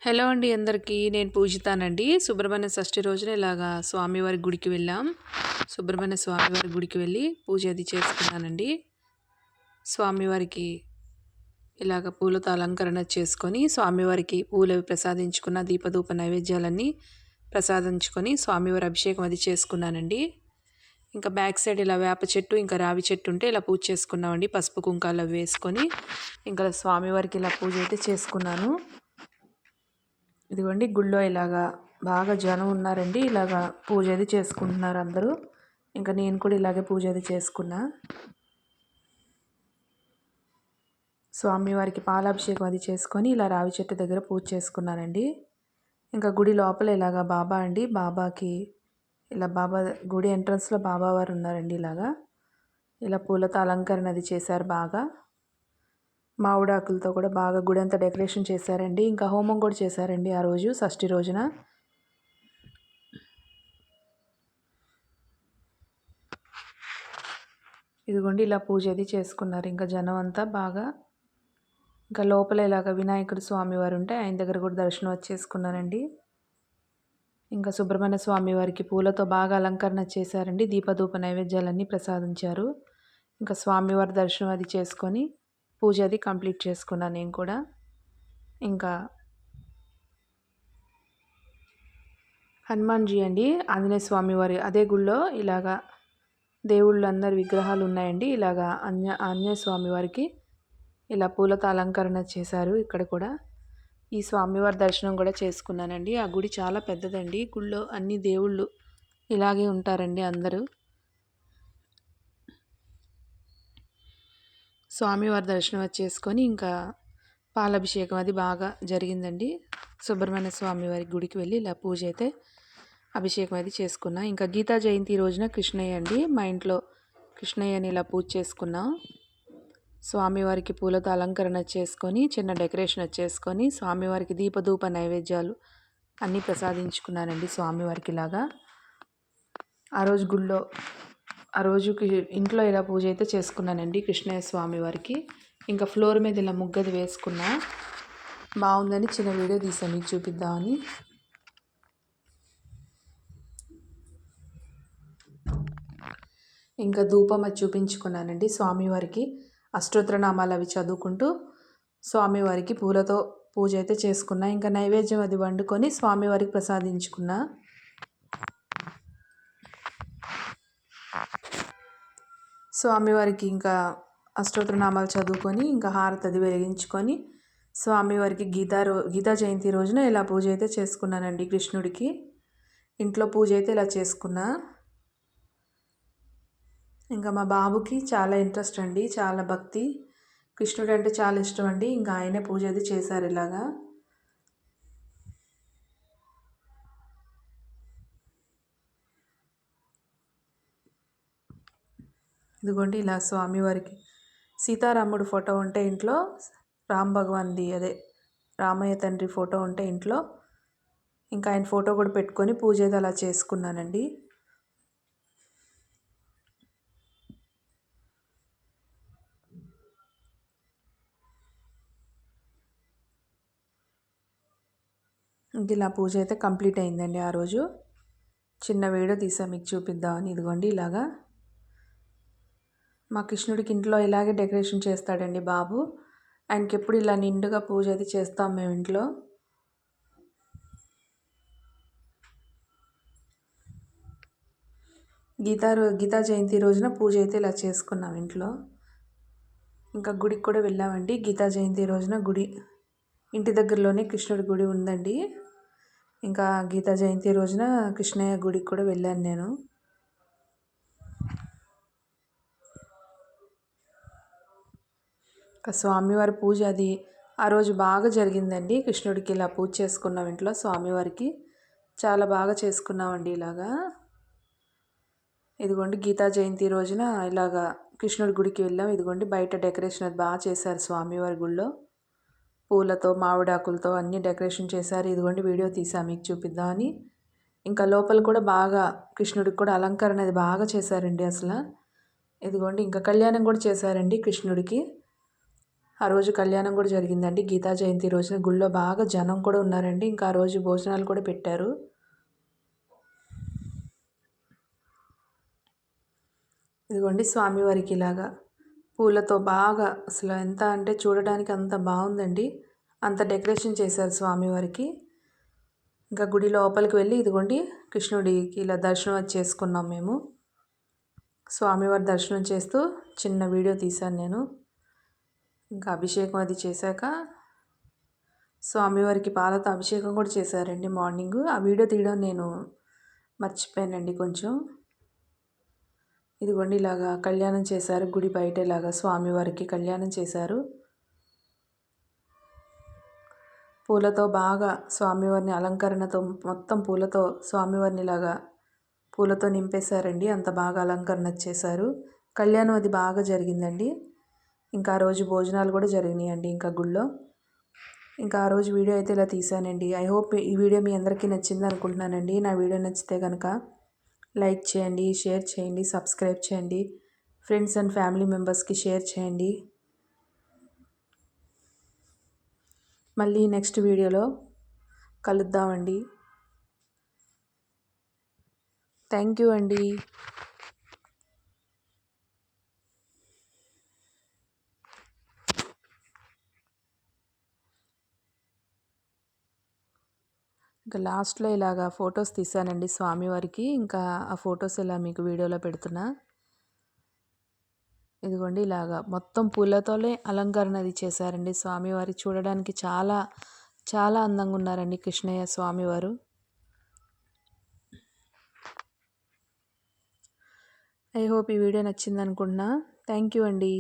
Hello అండి అందరికీ. నేను పూజితానండి. సుబ్రహ్మణ్య షష్ఠి రోజున ఇలాగా స్వామివారి గుడికి వెళ్ళాం. సుబ్రహ్మణ్య స్వామివారి గుడికి వెళ్ళి పూజ అది చేసుకున్నానండి. స్వామివారికి ఇలాగ పూలతో అలంకరణ చేసుకొని స్వామివారికి పూలు ప్రసాదించుకున్న దీపధూప నైవేద్యాలన్నీ ప్రసాదించుకొని స్వామివారి అభిషేకం అది చేసుకున్నానండి. ఇంకా బ్యాక్ సైడ్ ఇలా వేప చెట్టు ఇంకా రావి చెట్టు ఉంటే ఇలా పూజ చేసుకున్నామండి. పసుపు కుంకాలు అవి వేసుకొని ఇంకా స్వామివారికి ఇలా పూజ అయితే చేసుకున్నాను. ఇదిగోండి గుళ్ళో ఇలాగా బాగా జనం ఉన్నారండి. ఇలాగా పూజ అది చేసుకుంటున్నారు అందరూ. ఇంకా నేను కూడా ఇలాగే పూజ అది చేసుకున్నా. స్వామివారికి పాలాభిషేకం అది చేసుకొని ఇలా రావి చెట్టు దగ్గర పూజ చేసుకున్నానండి. ఇంకా గుడి లోపల ఇలాగా బాబా అండి. బాబాకి ఇలా బాబా గుడి ఎంట్రన్స్లో బాబా వారు ఉన్నారండి. ఇలాగా ఇలా పూలతో అలంకరణ అది చేశారు బాగా. మామిడాకులతో కూడా బాగా గుడి అంతా డెకరేషన్ చేశారండి. ఇంకా హోమం కూడా చేశారండి ఆ రోజు షష్ఠి రోజున. ఇదిగోండి ఇలా పూజ అది చేసుకున్నారు ఇంకా జనం అంతా బాగా. ఇంకా లోపల ఇలాగ వినాయకుడు స్వామివారు ఉంటే ఆయన దగ్గర కూడా దర్శనం వచ్చేసుకున్నానండి. ఇంకా సుబ్రహ్మణ్య స్వామి వారికి పూలతో బాగా అలంకరణ చేశారండి. దీపధూప నైవేద్యాలన్నీ ప్రసాదించారు. ఇంకా స్వామివారి దర్శనం అది చేసుకొని పూజ అది కంప్లీట్ చేసుకున్నాను నేను కూడా. ఇంకా హనుమాన్జీ అండి, ఆంజనేయ స్వామి వారి అదే గుళ్ళో ఇలాగా దేవుళ్ళందరి విగ్రహాలు ఉన్నాయండి. ఇలాగా ఆంజనేయ స్వామి వారికి ఇలా పూలతో అలంకరణ చేశారు. ఇక్కడ కూడా ఈ స్వామివారి దర్శనం కూడా చేసుకున్నానండి. ఆ గుడి చాలా పెద్దదండి. గుళ్ళో అన్ని దేవుళ్ళు ఇలాగే ఉంటారండి అందరూ. స్వామివారి దర్శనం చేసుకొని ఇంకా పాలాభిషేకం అది బాగా జరిగిందండి. సుబ్రహ్మణ్య స్వామి వారి గుడికి వెళ్ళి ఇలా పూజ అయితే అభిషేకం అది చేసుకున్నా. ఇంకా గీతా జయంతి రోజున కృష్ణయ్య అండి, మా ఇంట్లో కృష్ణయ్యని ఇలా పూజ చేసుకున్నాం. స్వామివారికి పూలతో అలంకరణ చేసుకొని చిన్న డెకరేషన్ చేసుకొని స్వామివారికి దీపధూప నైవేద్యాలు అన్నీ ప్రసాదించుకున్నానండి స్వామివారికి ఇలాగా. ఆ రోజు గుళ్ళో ఆ రోజుకి ఇంట్లో ఇలా పూజ అయితే చేసుకున్నానండి కృష్ణయ్య స్వామి వారికి. ఇంకా ఫ్లోర్ మీద ఇలా ముగ్గది వేసుకున్నా. బాగుందని చిన్న వీడియో తీసాను మీకు చూపిద్దామని. ఇంకా ధూపం అది చూపించుకున్నానండి స్వామివారికి. అష్టోత్తరనామాలు అవి చదువుకుంటూ స్వామివారికి పూలతో పూజ అయితే చేసుకున్నా. ఇంకా నైవేద్యం అది వండుకొని స్వామివారికి ప్రసాదించుకున్నా. స్వామివారికి ఇంకా అష్టోత్తరనామాలు చదువుకొని ఇంకా హారతి అది వెలిగించుకొని స్వామివారికి గీతా జయంతి రోజున ఇలా పూజ అయితే చేసుకున్నానండి కృష్ణుడికి. ఇంట్లో పూజ అయితే ఇలా చేసుకున్నా. ఇంకా మా బాబుకి చాలా ఇంట్రెస్ట్ అండి, చాలా భక్తి. కృష్ణుడు అంటే చాలా ఇష్టం అండి. ఇంకా ఆయనే పూజ అది చేశారు ఇలాగా. ఇదిగోండి ఇలా స్వామివారికి సీతారాముడు ఫోటో ఉంటే ఇంట్లో, రామ్ భగవాన్ది అదే రామయ్య తండ్రి ఫోటో ఉంటే ఇంట్లో ఇంకా ఆయన ఫోటో కూడా పెట్టుకొని పూజ అయితే అలా చేసుకున్నానండి. ఇంక ఇలా పూజ అయితే కంప్లీట్ అయిందండి ఆ రోజు. చిన్న వీడియో తీసా మీకు చూపిద్దామని. ఇదిగోండి ఇలాగా మా కృష్ణుడికి ఇంట్లో ఇలాగే డెకరేషన్ చేస్తాడండి బాబు. ఆయనకి ఎప్పుడు ఇలా నిండుగా పూజ అది చేస్తాం మేము ఇంట్లో. గీతా జయంతి రోజున పూజ అయితే ఇలా చేసుకున్నాం ఇంట్లో. ఇంకా గుడికి కూడా వెళ్ళామండి. గీతా జయంతి రోజున గుడి ఇంటి దగ్గరలోనే కృష్ణుడి గుడి ఉందండి. ఇంకా గీతా జయంతి రోజున కృష్ణయ్య గుడికి కూడా వెళ్ళాను నేను. ఇంకా స్వామివారి పూజ అది ఆ రోజు బాగా జరిగిందండి. కృష్ణుడికి ఇలా పూజ చేసుకున్నాం ఇంట్లో. స్వామివారికి చాలా బాగా చేసుకున్నామండి ఇలాగా. ఇదిగోండి గీతా జయంతి రోజున ఇలాగా కృష్ణుడి గుడికి వెళ్ళాం. ఇదిగోండి బయట డెకరేషన్ అది బాగా చేశారు స్వామివారి గుళ్ళో. పూలతో మామిడాకులతో అన్నీ డెకరేషన్ చేశారు. ఇదిగోండి వీడియో తీసా మీకు చూపిద్దామని. ఇంకా లోపల కూడా బాగా కృష్ణుడికి కూడా అలంకరణ అది బాగా చేశారండి అసలు. ఇదిగోండి ఇంకా కళ్యాణం కూడా చేశారండి కృష్ణుడికి. ఆ రోజు కళ్యాణం కూడా జరిగిందండి. గీతా జయంతి రోజున గుళ్ళో బాగా జనం కూడా ఉన్నారండి. ఇంకా ఆ రోజు భోజనాలు కూడా పెట్టారు. ఇదిగోండి స్వామివారికి ఇలాగా పూలతో బాగా అసలు ఎంత అంటే చూడడానికి అంత బాగుందండి. అంత డెకరేషన్ చేశారు స్వామివారికి. ఇంకా గుడి లోపలికి వెళ్ళి ఇదిగోండి కృష్ణుడికి ఇలా దర్శనం చేసుకున్నాం మేము. స్వామివారి దర్శనం చేస్తూ చిన్న వీడియో తీశాను నేను. ఇంకా అభిషేకం అది చేశాక స్వామివారికి పాలతో అభిషేకం కూడా చేశారండి మార్నింగ్. ఆ వీడియో తీయడం నేను మర్చిపోయానండి కొంచెం. ఇదిగోండి ఇలాగా కళ్యాణం చేశారు. గుడి బయట ఇలాగా స్వామివారికి కళ్యాణం చేశారు. పూలతో బాగా స్వామివారిని అలంకరణతో మొత్తం పూలతో స్వామివారిని ఇలాగా పూలతో నింపేశారండి. అంత బాగా అలంకరణ చేశారు. కళ్యాణం అది బాగా జరిగిందండి. ఇంకా ఆ రోజు భోజనాలు కూడా జరిగినాయండి ఇంకా గుళ్ళో. ఇంకా ఆ రోజు వీడియో అయితే ఇలా తీశానండి. ఐ హోప్ ఈ వీడియో మీ అందరికీ నచ్చింది అనుకుంటున్నానండి. నా వీడియో నచ్చితే కనుక లైక్ చేయండి, షేర్ చేయండి, సబ్స్క్రైబ్ చేయండి, ఫ్రెండ్స్ అండ్ ఫ్యామిలీ మెంబర్స్కి షేర్ చేయండి. మళ్ళీ నెక్స్ట్ వీడియోలో కలుద్దామండి. థ్యాంక్ యూ అండి. ఇంకా లాస్ట్లో ఇలాగా ఫొటోస్ తీసానండి స్వామివారికి. ఇంకా ఆ ఫొటోస్ ఇలా మీకు వీడియోలో పెడుతున్నా. ఇదిగోండి ఇలాగా మొత్తం పూలతోనే అలంకరణ అది చేశారండి స్వామివారి. చూడడానికి చాలా చాలా అందంగా ఉన్నారండి కృష్ణయ్య స్వామివారు. ఐ హోప్ ఈ వీడియో నచ్చింది అనుకుంటున్నా. థ్యాంక్ యూ అండి.